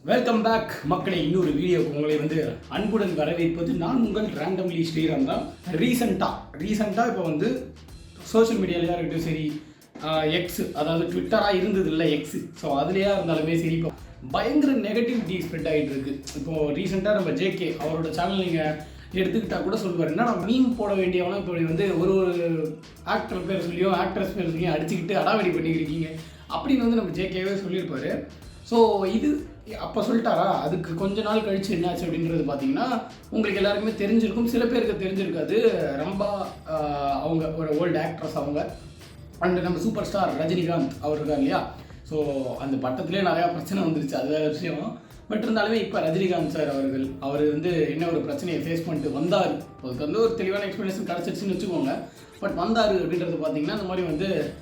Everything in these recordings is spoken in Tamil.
வெல்கம் பேக் மக்களை. இன்னொரு வீடியோக்கு உங்களை அன்புடன் வரவேற்பது நான் உங்கள் ரேண்டம்லி ஸ்ரீராம் தான். ரீசெண்டாக இப்போ சோஷியல் மீடியாலையாக இருக்கட்டும் சரி, எக்ஸ் அதாவது ட்விட்டராக இருந்தது இல்லை எக்ஸ், ஸோ அதுலேயா இருந்தாலுமே சரி இப்போ பயங்கர நெகட்டிவிட்டி ஸ்ப்ரெட் ஆகிட்டு இருக்கு. இப்போது ரீசெண்டாக நம்ம ஜேகே அவரோட சேனல் நீங்கள் எடுத்துக்கிட்டால் கூட சொல்லுவார், என்ன நான் மீன் போட வேண்டியவனா இப்படி ஒரு ஆக்டர் பேர் சொல்லியோ ஆக்ட்ரஸ் பேர் சொல்லியோ அடிச்சுக்கிட்டு அடாவடி பண்ணிக்கிருக்கீங்க அப்படின்னு நம்ம ஜேகேவே சொல்லியிருப்பார். ஸோ இது அப்போ சொல்லிட்டாரா, அதுக்கு கொஞ்ச நாள் கழிச்சு என்னாச்சு அப்படின்றது பார்த்தீங்கன்னா உங்களுக்கு எல்லாருக்குமே தெரிஞ்சிருக்கும், சில பேருக்கு தெரிஞ்சிருக்காது. ரொம்ப அவங்க ஒரு ஓல்டு ஆக்ட்ரஸ் அவங்க, அண்ட் நம்ம சூப்பர் ஸ்டார் ரஜினிகாந்த் அவர் இருக்கார் இல்லையா. ஸோ அந்த பட்டத்திலே நிறையா பிரச்சனை வந்துருச்சு, அது வேறு விஷயம். பட் இருந்தாலுமே இப்போ ரஜினிகாந்த் சார் அவர் என்ன ஒரு பிரச்சனையை ஃபேஸ் பண்ணிட்டு வந்தார், அதுக்கு ஒரு தெளிவான எக்ஸ்ப்ளனேஷன் கிடச்சிருச்சுன்னு வச்சுக்கோங்க. பட் வந்தார் அப்படின்றது பார்த்தீங்கன்னா இந்த மாதிரி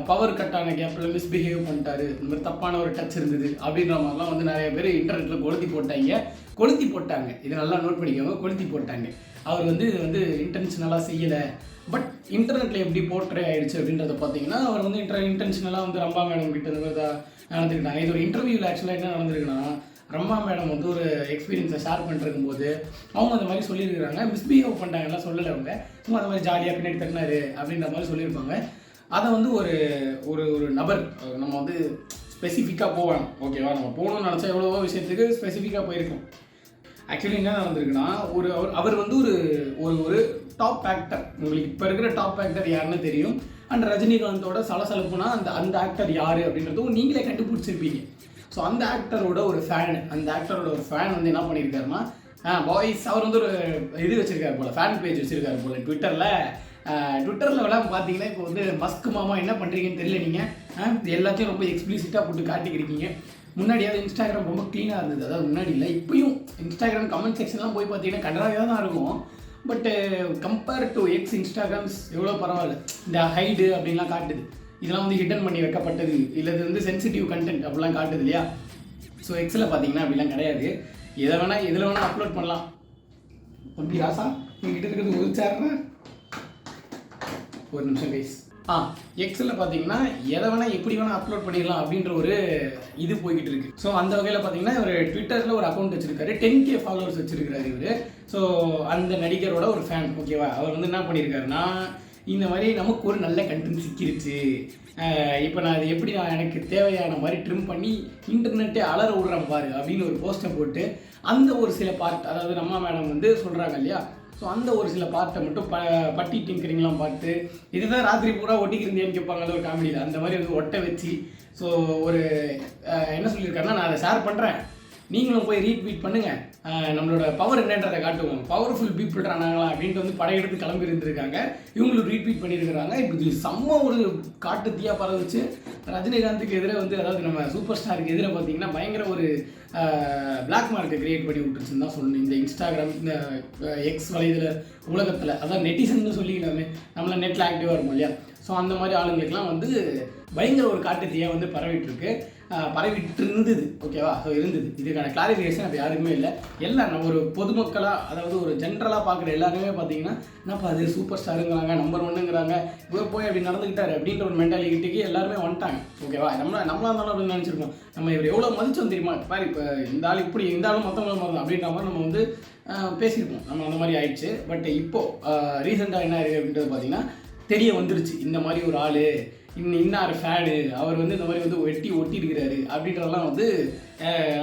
பவர் கட்டான கேப்பில் மிஸ்பிஹேவ் பண்ணிட்டாரு, இந்த மாதிரி தப்பான ஒரு டச் இருந்தது அப்படின்ற மாதிரிலாம் நிறைய பேர் இன்டர்நெட்டில் கொளுத்தி போட்டாங்க. இதை நல்லா நோட் பண்ணிக்கோங்க, கொளுத்தி போட்டாங்க. அவர் இது இன்டென்ஷனலாக செய்யலை, பட் இன்டர்நெட்டில் எப்படி போர்ட்ரே ஆகிடுச்சு அப்படின்றத பார்த்தீங்கன்னா அவர் இன்டென்ஷனலாக ரம்பா மேடம் கிட்ட நடந்துக்கிட்டாங்க. இது ஒரு இன்டர்வியூவில் ஆக்சுவலாக என்ன நடந்திருக்குன்னா, ரம்பா மேடம் ஒரு எக்ஸ்பீரியன்ஸை ஷேர் பண்ணிருக்கும் போது அவங்க அந்த மாதிரி சொல்லியிருக்கிறாங்க. மிஸ்பிஹேவ் பண்ணிட்டாங்கலாம் சொல்லலை, அவங்க சும்மா அந்த மாதிரி ஜாலியாக பின்னாடி தட்டினாரு அப்படின்ற மாதிரி சொல்லியிருப்பாங்க. அதை ஒரு ஒரு ஒரு நபர் நம்ம ஸ்பெசிஃபிக்காக போவேன், ஓகேவா, நம்ம போகணும்னு நினச்சா எவ்வளவோ விஷயத்துக்கு ஸ்பெசிஃபிக்காக போயிருக்கோம். ஆக்சுவலி என்ன நடந்திருக்குன்னா, அவர் ஒரு டாப் ஆக்டர், உங்களுக்கு இப்போ இருக்கிற டாப் ஆக்டர் யாருன்னு தெரியும். அண்ட் ரஜினிகாந்தோட சலசலப்புனா அந்த ஆக்டர் யார் அப்படின்றதும் நீங்களே கண்டுபிடிச்சிருப்பீங்க. ஸோ அந்த ஆக்டரோட ஒரு ஃபேன் என்ன பண்ணியிருக்காருன்னா, பாய்ஸ் அவர் ஒரு இது வச்சுருக்காரு போல், ஃபேன் பேஜ் வச்சுருக்காரு போல் ட்விட்டரில் எல்லாம் பார்த்தீங்கன்னா இப்போ மஸ்க் மாமா என்ன பண்ணுறீங்கன்னு தெரியல, நீங்கள் எல்லாத்தையும் ரொம்ப எக்ஸ்பிளிசிட்டாக போட்டு காட்டிக்கிறீங்க. முன்னாடியாவது இன்ஸ்டாகிராம் ரொம்ப க்ளீனாக இருந்தது, அதாவது முன்னாடி இல்லை இப்போயும் இன்ஸ்டாகிராம் கமெண்ட் செக்ஷன்லாம் போய் பார்த்தீங்கன்னா கண்டராக தான் இருக்கும். But compare to X Instagrams எவ்வளோ பரவாயில்ல, இந்த ஹைடு அப்படின்லாம் காட்டுது, இதெல்லாம் ஹிடன் பண்ணி வைக்கப்பட்டது, இல்லை இது சென்சிட்டிவ் கண்டென்ட் அப்படிலாம் காட்டுது இல்லையா. ஸோ எக்ஸில் பார்த்தீங்கன்னா அப்படிலாம் கிடையாது, எதில் வேணால் அப்லோட் பண்ணலாம். அப்படி ராசா என்கிட்ட இருக்கிறது ஒரு ஒரு நிமிஷம் கைஸ். எக்ஸில் பார்த்தீங்கன்னா எதை வேணால் எப்படி வேணால் அப்லோட் பண்ணிடலாம் அப்படின்ற ஒரு இது போய்கிட்டு இருக்கு. ஸோ அந்த வகையில் பார்த்தீங்கன்னா இவர் ட்விட்டரில் ஒரு அக்கௌண்ட் வச்சிருக்காரு, 10K ஃபாலோவர்ஸ் வச்சிருக்காரு இவர். ஸோ அந்த நடிகரோட ஒரு ஃபேன், ஓகேவா, அவர் என்ன பண்ணியிருக்காருன்னா, இந்த மாதிரி நமக்கு ஒரு நல்ல கண்டென்ட் சிக்கிருச்சு, இப்போ நான் எப்படி எனக்கு தேவையான மாதிரி ட்ரிம் பண்ணி இன்டர்நெட்டே அலற விடுறேன் பாரு அப்படின்னு ஒரு போஸ்ட்டை போட்டு அந்த ஒரு சில பார்ட், அதாவது நம்ம மேடம் சொல்கிறாங்க இல்லையா, ஸோ அந்த ஒரு சில பார்ட்டை மட்டும் பட்டி டிங்கரிங்லாம் பார்த்து இதுதான் ராத்திரி பூரா ஒட்டிக்கிருந்தேன்னு கேட்பாங்கல்ல ஒரு காமெடியில், அந்த மாதிரி ஒட்ட வச்சு ஸோ ஒரு என்ன சொல்லியிருக்காருன்னா, நான் அதை ஷேர் பண்ணுறேன், நீங்களும் போய் ரீட்வீட் பண்ணுங்கள், நம்மளோட பவர் என்னன்றதை காட்டுவோம், பவர்ஃபுல் பீப்புள்ரா நாங்களாம் அப்படின்ட்டு படையெடுத்து கிளம்பி இருந்திருக்காங்க. இவங்களும் ரீட்வீட் பண்ணியிருக்கிறாங்க. இப்படி செம்ம ஒரு காட்டு தீயாக பரவச்சு ரஜினிகாந்துக்கு எதிராக அதாவது நம்ம சூப்பர் ஸ்டாருக்கு எதிராக பார்த்தீங்கன்னா பயங்கர ஒரு பிளாக் மார்க்கை கிரியேட் பண்ணி விட்டுருச்சுன்னு தான் சொல்லணும். இந்த இன்ஸ்டாகிராம், இந்த எக்ஸ் வலைதள உலகத்தில், அதான் நெட்டிசன்னு சொல்லிக்கலாமே, நம்மளாம் நெட்டில் ஆக்டிவாக இருக்கும் இல்லையா. ஸோ அந்த மாதிரி ஆளுங்களுக்கெல்லாம் பயங்கர ஒரு காட்டு தீயாக பரவிட்டு இருந்தது, ஓகேவா. ஸோ இருந்தது, இதுக்கான கிளாரிஃபிகேஷன் அப்போ யாருக்குமே இல்லை. எல்லாம் நம்ம ஒரு பொதுமக்களாக, அதாவது ஒரு ஜென்ரலாக பார்க்குற எல்லாருமே பார்த்தீங்கன்னா, என்னப்பா அது சூப்பர் ஸ்டாருங்கிறாங்க, நம்பர் ஒன்னுங்கிறாங்க, இவர் போய் அப்படி நடந்துக்கிட்டாரு அப்படின்ற ஒரு மென்டாலிட்டிக்கு எல்லாருமே வந்துட்டாங்க, ஓகேவா. நம்மளாக இருந்தாலும் அப்படின்னு நினச்சிருக்கோம், நம்ம இவர் எவ்வளோ மதிச்சோம் தெரியுமா, பாரு இப்போ இந்த ஆள் இப்படி இருந்தாலும் மற்றவங்களும் மறந்தோம் அப்படின்ற மாதிரி நம்ம பேசியிருப்போம், நம்ம அந்த மாதிரி ஆயிடுச்சு. பட் இப்போது ரீசெண்டாக என்ன இருக்குது அப்படின்றது பார்த்தீங்கன்னா தெரிய வந்துருச்சு, இந்த மாதிரி ஒரு ஆள் இன்னார் ஃபேனு, அவர் இந்த மாதிரி ஒட்டியிருக்கிறாரு அப்படின்றதெல்லாம்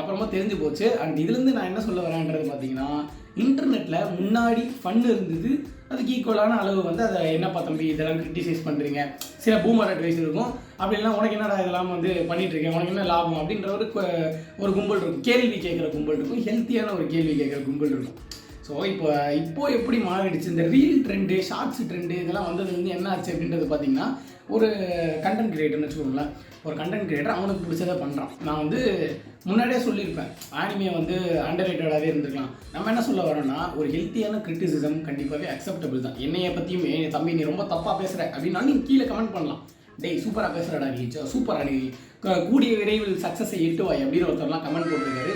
அப்புறமா தெரிஞ்சு போச்சு. அண்ட் இதுலேருந்து நான் என்ன சொல்ல வரேன்றது பார்த்தீங்கன்னா, இன்டர்நெட்டில் முன்னாடி ஃபன் இருந்தது, அதுக்கு ஈக்குவலான அளவு அதை என்னப்பா தம்பி இதெல்லாம் கிரிட்டிசைஸ் பண்ணுறீங்க, சில பூமர் அட்வைஸ் இருக்கும், அப்படிலாம் உனக்கு என்னடா இதெல்லாம் பண்ணிகிட்ருக்கேன், உனக்கு என்ன லாபம் அப்படின்ற ஒரு கும்பல் இருக்கும், கேள்வி கேட்குற கும்பல் இருக்கும், ஹெல்த்தியான ஒரு கேள்வி கேட்குற கும்பல் இருக்கும். ஸோ இப்போ எப்படி மாறிடுச்சு, இந்த ரீல் ட்ரெண்டு, ஷார்ட்ஸ் ட்ரெண்டு இதெல்லாம் வந்ததுலேருந்து என்ன ஆச்சு அப்படின்றது பார்த்தீங்கன்னா, ஒரு கண்டென்ட் கிரியேட்டர்னு வச்சுக்கோங்களேன், ஒரு கண்டென்ட் கிரியேட்டர் அவனுக்கு பிடிச்சதை பண்ணுறான். நான் முன்னாடியே சொல்லியிருப்பேன், ஆனிமே அண்டர்ரேட்டடாகவே இருந்திருக்கலாம். நம்ம என்ன சொல்ல வரோன்னா, ஒரு ஹெல்த்தியான கிரிட்டிசிசம் கண்டிப்பாகவே அக்செப்டபிள் தான். என்னையை பற்றியும் தம்பி நீ ரொம்ப தப்பாக பேசுகிற அப்படின்னா நீங்கள் கீழே கமெண்ட் பண்ணலாம், டேய் சூப்பராக பேசுகிறடா நீ, சூப்பராக நீ கூடிய விரைவில் சக்ஸஸை எட்டுவாய் அப்படின்னு ஒருத்தர்லாம் கமெண்ட் போட்டிருக்காரு.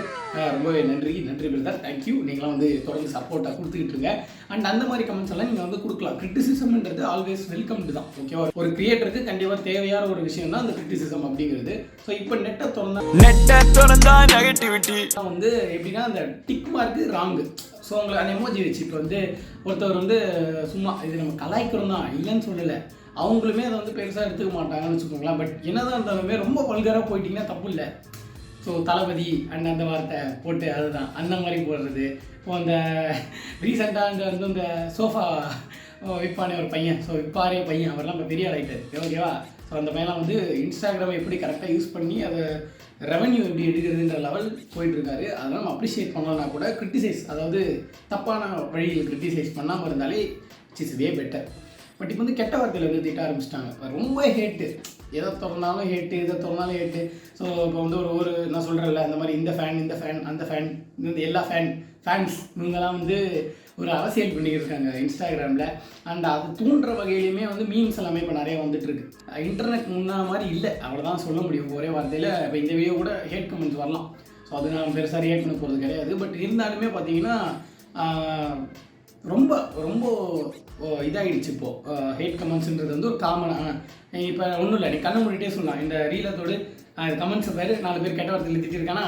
ரொம்பவே நன்றி பிரதர், தேங்க்யூ. நீங்களாம் வந்து தொடர்ந்து சப்போர்ட்டாக கொடுத்துக்கிட்டு இருங்க. அண்ட் அந்த மாதிரி கமெண்ட்ஸ் எல்லாம் நீங்கள் வந்து கொடுக்கலாம். கிரிட்டிசிசம்ன்றது ஆல்வேஸ் வெல்கம்டு தான், ஓகேவா? ஒரு கிரியேட்டருக்கு கண்டிப்பாக தேவையான ஒரு விஷயம் தான் அந்த கிரிட்டிசிசம் அப்படிங்கிறது. ஸோ இப்போ நெட்டை திறந்தா நெகட்டிவிட்டி வந்து எப்படின்னா அந்த டிக் மார்க்கு ராங்கு. ஸோ உங்களை அந்த எமோஜி வச்சு இப்போ வந்து ஒருத்தவர் வந்து சும்மா இது நம்ம கலாய்க்கிறோம் தான், இல்லைன்னு சொல்லலை. அவங்களுமே அதை வந்து பெருசாக எடுத்துக்க மாட்டாங்கன்னு வச்சுக்கோங்களேன். பட் என்னதான் இருந்தாலுமே ரொம்ப வல்கராக போயிட்டீங்கன்னா தப்பு இல்லை. ஸோ தளபதி அண்ட் அந்த வார்த்தை போட்டு அதுதான் அந்த மாதிரி போடுறது. இப்போ அந்த ரீசெண்டாக அந்த வந்து இந்த சோஃபா விற்பானே ஒரு பையன், ஸோ விற்பாரே பையன், அவரெல்லாம் இப்போ பெரிய ஆளாயிட்டார், ஓகேவா? ஸோ அந்த பையன்லாம் வந்து இன்ஸ்டாகிராமை எப்படி கரெக்டாக யூஸ் பண்ணி அதை ரெவன்யூ எப்படி எடுக்கிறதுன்ற லெவல் போயிட்டுருக்காரு. அதெல்லாம் நம்ம அப்ரிஷியேட் பண்ணலன்னா கூட கிரிட்டிசைஸ், அதாவது தப்பான வழியில் கிரிட்டிசைஸ் பண்ணாமல் இருந்தாலே இட்ஸ் வே பெட்டர். பட் இப்போ வந்து கெட்ட வார்த்தையில் வந்து திட்ட ஆரம்பிச்சிட்டாங்க. ரொம்ப ஹேட்டு, எதை திறந்தாலும் ஹேட்டு, எதை திறந்தாலும் ஹேட்டு. ஸோ இப்போ வந்து ஒரு நான் சொல்கிறேன்ல, அந்த மாதிரி இந்த ஃபேன் அந்த ஃபேன் இந்த எல்லா ஃபேன்ஸ் இவங்கெல்லாம் வந்து ஒரு அரசியல் பண்ணிக்கிருக்காங்க இன்ஸ்டாகிராமில். அண்ட் அது தூண்டுற வகையிலையுமே வந்து மீம்ஸ் எல்லாமே இப்போ நிறைய வந்துட்டுருக்கு. இன்டர்நெட் முன்னா மாதிரி இல்லை, அவ்வளோதான் சொல்ல முடியும் ஒரே வார்த்தையில். இப்போ இந்த வீடியோ கூட ஹேட் கமெண்ட்ஸ் வரலாம். ஸோ அது நான் பெருசாக ரியாக்ட் பண்ண போகிறது கிடையாது. பட் இருந்தாலுமே பார்த்தீங்கன்னா ரொம்ப ரொம்ப இதாகிடுச்சு இப்போது. ஹேட் கமெண்ட்ஸுன்றது வந்து ஒரு காமனாக இப்போ ஒன்றும் இல்லை, நீ கண்ணை மூடிட்டே சொல்லலாம். இந்த ரீலத்தோடு கமெண்ட்ஸை பேர் 4 பேர் கெட்ட வார்த்தையில் திட்டிருக்கானா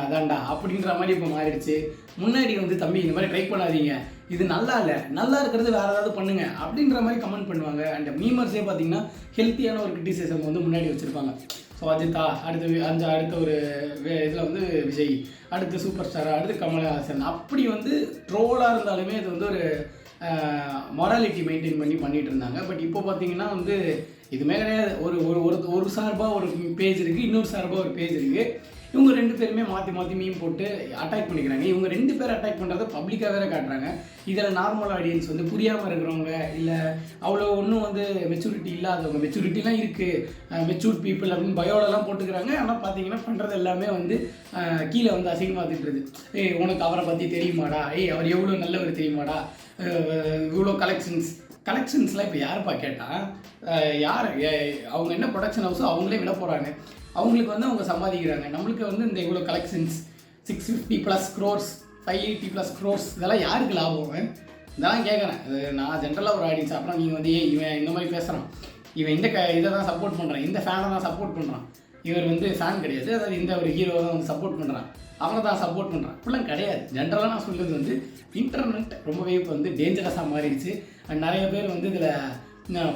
அதான்டா அப்படின்ற மாதிரி இப்போ மாறிடுச்சு. முன்னாடி வந்து தம்பி இந்த மாதிரி ட்ரை பண்ணாதீங்க, இது நல்லா இல்லை, நல்லா இருக்கிறது வேறு ஏதாவது பண்ணுங்க அப்படின்ற மாதிரி கமெண்ட் பண்ணுவாங்க. அண்ட் மீமர்ஸே பார்த்தீங்கன்னா ஹெல்த்தியான ஒரு கிரிட்டிசிசம் வந்து முன்னாடி வச்சுருப்பாங்க. ஸோ அஜித்தா, அடுத்த ஒரு இதில் வந்து விஜய், அடுத்து சூப்பர் ஸ்டார், அடுத்து கமலஹாசன், அப்படி வந்து ட்ரோலாக இருந்தாலுமே இது வந்து ஒரு மொராலிட்டி மெயின்டைன் பண்ணிட்டு இருந்தாங்க. பட் இப்போ பார்த்தீங்கன்னா வந்து இதுவுமே கிடையாது. ஒரு சார்பாக ஒரு பேஜ் இருக்குது, இன்னொரு சார்பாக ஒரு பேஜ் இருக்குது. இவங்க 2 பேருமே மாற்றி மீம் போட்டு அட்டாக் பண்ணிக்கிறாங்க. இவங்க 2 பேர் அட்டாக் பண்ணுறத பப்ளிக்காக வேறு காட்டுறாங்க. இதில் நார்மல் ஆடியன்ஸ் வந்து புரியாமல் இருக்கிறவங்க, இல்லை அவ்வளோ ஒன்றும் வந்து மெச்சூரிட்டி இல்லாதவங்க, மெச்சூரிட்டிலாம் இருக்குது, மெச்சூர்ட் பீப்புள் அப்படின்னு பயோலெல்லாம் போட்டுக்கிறாங்க. ஆனால் பார்த்தீங்கன்னா பண்ணுறது எல்லாமே வந்து கீழே வந்து அசிங்கமாக திட்டுறது. உனக்கு அவரை பற்றி தெரியுமாடா, அவர் எவ்வளோ நல்லவர் தெரியுமாடா, இவ்வளோ கலெக்ஷன்ஸ்லாம் இப்போ யாருப்பா கேட்டால் யார் அவங்க என்ன ப்ரொடக்ஷன் ஹவுஸோ அவங்களே விட போகிறாங்க. அவங்களுக்கு வந்து அவங்க சம்பாதிக்கிறாங்க. நம்மளுக்கு வந்து இந்த இவ்வளோ கலெக்ஷன்ஸ் 650+ crores 580+ crores இதெல்லாம் யாருக்கு லாபம்? இதெல்லாம் கேட்குறேன். நான் ஜென்ரலாக ஒரு ஆடியன்ஸ். அப்புறம் நீங்கள் வந்து இவன் இந்த மாதிரி பேசுகிறான், இவன் இந்த இதை தான் சப்போர்ட் பண்ணுறான், இந்த ஃபேனை தான் சப்போர்ட் பண்ணுறான், இவர் வந்து ஃபேன் கிடையாது, அதாவது இந்த ஒரு ஹீரோவை தான் வந்து சப்போர்ட் பண்ணுறான், அவனை தான் சப்போர்ட் பண்ணுறான், அப்படிலாம் கிடையாது. ஜென்ரலாக நான் சொல்கிறது வந்து இன்டர்நெட் ரொம்பவே இப்போ வந்து டேஞ்சரஸாக மாறிடுச்சு. அண்ட் நிறைய பேர் வந்து இதில்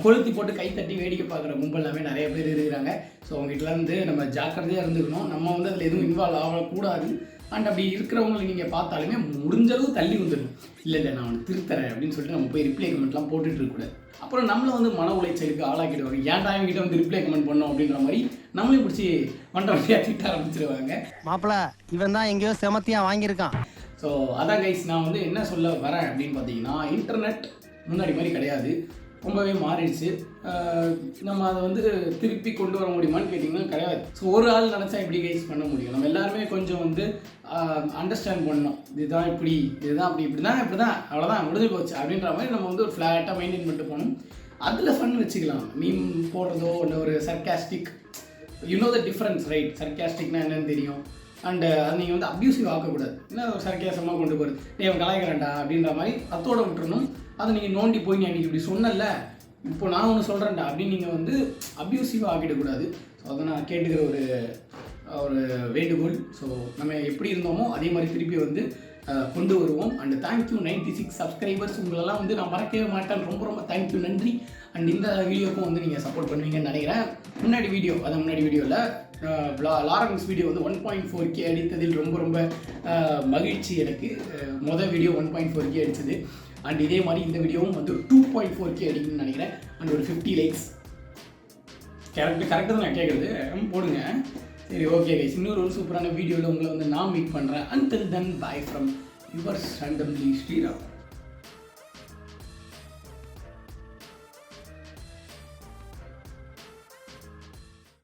கொளுத்தி போட்டு கைத்தட்டி வேடிக்கை பார்க்குற கும்பல் எல்லாமே நிறைய பேர் இருக்கிறாங்க. ஸோ அவங்ககிட்ட வந்து நம்ம ஜாக்கிரதையாக இருந்துக்கணும். நம்ம வந்து அதில் எதுவும் இன்வால்வ் ஆகக்கூடாது. அண்ட் அப்படி இருக்கிறவங்களை நீங்கள் பார்த்தாலுமே முடிஞ்சளவு தள்ளி வந்துடணும். இல்லை நான் அவனை திருத்தறேன் அப்படின்னு சொல்லிட்டு நம்ம போய் ரிப்ளை கமெண்ட்லாம் போட்டுட்டு இருக்கக்கூடாது. அப்புறம் நம்மளை வந்து மன உளைச்சலுக்கு ஆளாக்கிடுவாங்க. ஏன்டா இவங்ககிட்ட வந்து ரிப்ளை கமெண்ட் பண்ணோம் அப்படின்ற மாதிரி நம்மளையும் பிடிச்சி வண்டியாக திட்ட ஆரம்பிச்சிருவாங்க. மாப்பிள்ள இவன் தான் எங்கேயோ செமத்தியாக வாங்கியிருக்கான். ஸோ அதான் கைஸ், நான் வந்து என்ன சொல்ல வரேன் அப்படின்னு பார்த்தீங்கன்னா, இன்டர்நெட் முன்னாடி மாதிரி கிடையாது, ரொம்பவே மாறிடுச்சு. நம்ம அதை வந்து திருப்பி கொண்டு வர முடியுமான்னு கேட்டிங்கன்னா கிடையாது. ஸோ ஒரு ஆள் நினச்சா எப்படி கைஸ் பண்ண முடியும்? நம்ம எல்லாருமே கொஞ்சம் வந்து அண்டர்ஸ்டாண்ட் பண்ணணும். இதுதான் இப்படி, இதுதான் அப்படி, இப்படி தான் அவ்வளோதான் முடிஞ்சு போச்சு அப்படின்ற மாதிரி நம்ம வந்து ஒரு ஃப்ளாட்டாக மெயின்டைன் பண்ணிட்டு போகணும். அதில் ஃபன் வச்சுக்கலாம். மீம் போடுறதோ இல்லை ஒரு சர்க்காஸ்டிக், த டிஃப்ரென்ஸ் ரைட்? சர்க்காஸ்டிக்னா என்னன்னு தெரியும். அண்டு அது நீங்கள் வந்து அப்யூசிவ் ஆக்கக்கூடாது. என்ன சர்க்காசமாக கொண்டு போகிறது, அவன் கலாய்க்கிறான்டா அப்படின்ற மாதிரி அத்தோடு விட்டுறணும். அதை நீங்கள் நோண்டி போய் நீ அன்றைக்கி இப்படி சொன்னல, இப்போ நான் ஒன்று சொல்கிறேன்டா அப்படின்னு நீங்கள் வந்து அப்யூசிவாக ஆக்கிடக்கூடாது. ஸோ அதை நான் கேட்டுக்கிற ஒரு வேண்டுகோள். ஸோ நம்ம எப்படி இருந்தோமோ அதே மாதிரி திருப்பி வந்து கொண்டு வருவோம். அண்ட் தேங்க்யூ 96 சப்ஸ்கிரைபர்ஸ், உங்களெல்லாம் வந்து நான் மறக்கவே மாட்டேன். ரொம்ப ரொம்ப தேங்க்யூ, நன்றி. அண்ட் இந்த வீடியோக்கும் வந்து நீங்கள் சப்போர்ட் பண்ணுவீங்கன்னு நினைக்கிறேன். முன்னாடி வீடியோவில் லாரன்ஸ் வீடியோ வந்து 1.4K அடித்ததில் ரொம்ப ரொம்ப மகிழ்ச்சி எனக்கு. மொதல் வீடியோ 1.4K அடித்தது. அண்ட் இதே மாதிரி இந்த வீடியோவும் வந்து 2.4K அடிக்கணும்னு நினைக்கிறேன். அண்ட் ஒரு 50 likes கரெக்டாக தான் நான் கேட்குறது, போடுங்க. சரி, ஓகே கைஸ், இன்னொரு சூப்பரான வீடியோவில் உங்களை வந்து நான் மீட் பண்ணுறேன். Until then, bye from yours randomly Sriram.